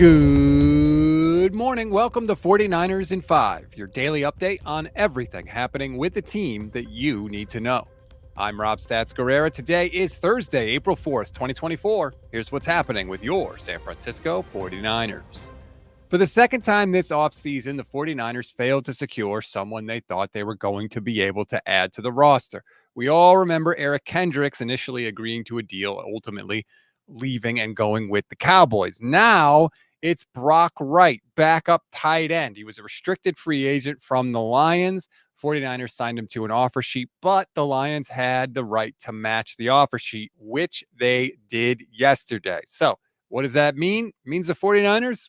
Good morning. Welcome to 49ers in 5, your daily update on everything happening with the team that you need to know. I'm Rob Stats Guerrera. Today is Thursday, April 4th, 2024. Here's what's happening with your San Francisco 49ers. For the second time this offseason, the 49ers failed to secure someone they thought they were going to be able to add to the roster. We all remember Eric Kendricks initially agreeing to a deal, ultimately leaving and going with the Cowboys. Now it's Brock Wright, backup tight end. He was a restricted free agent from the Lions. 49ers signed him to an offer sheet, but the Lions had the right to match the offer sheet, which they did yesterday. So what does that mean? It means the 49ers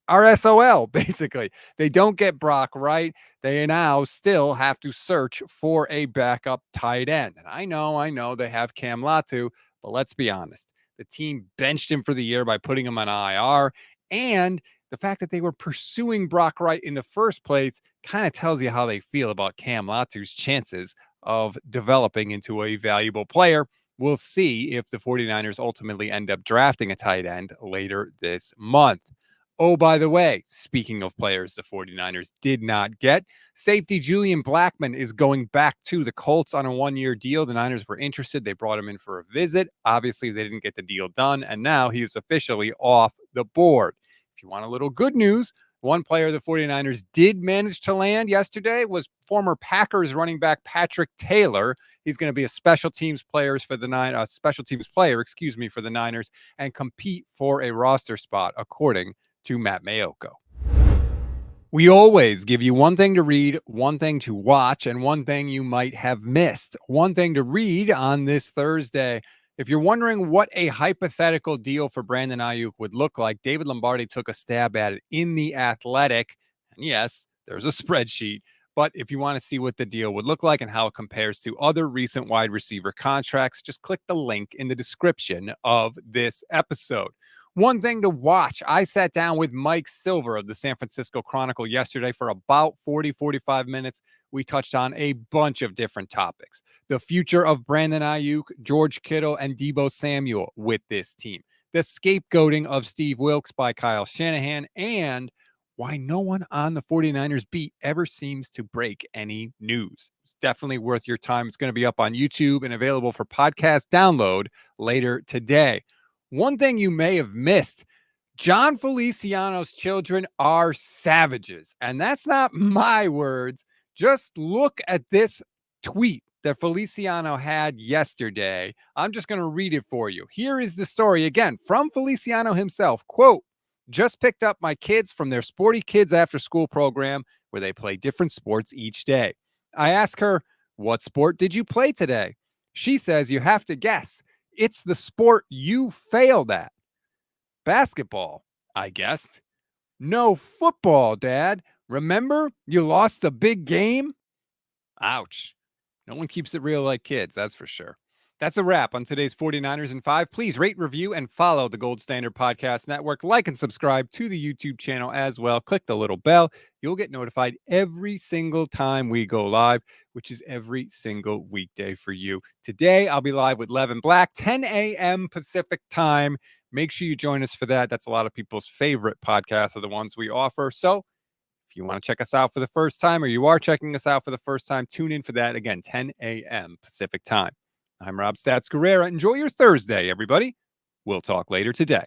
are SOL, basically. They don't get Brock Wright. They now still have to search for a backup tight end. And I know they have Cam Latu, but let's be honest. The team benched him for the year by putting him on IR. And the fact that they were pursuing Brock Wright in the first place kind of tells you how they feel about Cam Latu's chances of developing into a valuable player. We'll see if the 49ers ultimately end up drafting a tight end later this month. Oh, by the way, speaking of players the 49ers did not get, safety Julian Blackman is going back to the Colts on a one-year deal. The Niners were interested. They brought him in for a visit. Obviously, they didn't get the deal done, and now he is officially off the board. If you want a little good news, one player the 49ers did manage to land yesterday was former Packers running back Patrick Taylor. He's going to be a special teams player for the Niners and compete for a roster spot, according to Matt Mayoko. We always give you one thing to read, one thing to watch, and one thing you might have missed. One thing to read on this Thursday. If you're wondering what a hypothetical deal for Brandon Ayuk would look like, David Lombardi took a stab at it in The Athletic. And yes, there's a spreadsheet. But if you want to see what the deal would look like and how it compares to other recent wide receiver contracts, just click the link in the description of this episode. One thing to watch, I sat down with Mike Silver of the San Francisco Chronicle yesterday for about 45 minutes. We touched on a bunch of different topics. The future of Brandon Ayuk, George Kittle, and Deebo Samuel with this team. The scapegoating of Steve Wilks by Kyle Shanahan, and why no one on the 49ers beat ever seems to break any news. It's definitely worth your time. It's going to be up on YouTube and available for podcast download later today. One thing you may have missed, John Feliciano's children are savages. And that's not my words. Just look at this tweet that Feliciano had yesterday. I'm just going to read it for you. Here is the story again from Feliciano himself. Quote, just picked up my kids from their Sporty Kids after school program where they play different sports each day. I ask her, what sport did you play today? She says, you have to guess. It's the sport you failed at. Basketball, I guessed. No, football, Dad. Remember, you lost the big game? Ouch. No one keeps it real like kids, that's for sure. That's a wrap on today's 49ers in 5. Please rate, review, and follow the Gold Standard Podcast Network. Like and subscribe to the YouTube channel as well. Click the little bell. You'll get notified every single time we go live, which is every single weekday for you. Today, I'll be live with Levin Black, 10 a.m. Pacific time. Make sure you join us for that. That's a lot of people's favorite podcasts are the ones we offer. So if you want to check us out for the first time, or you are checking us out for the first time, tune in for that. Again, 10 a.m. Pacific time. I'm Rob Stats Guerrera. Enjoy your Thursday, everybody. We'll talk later today.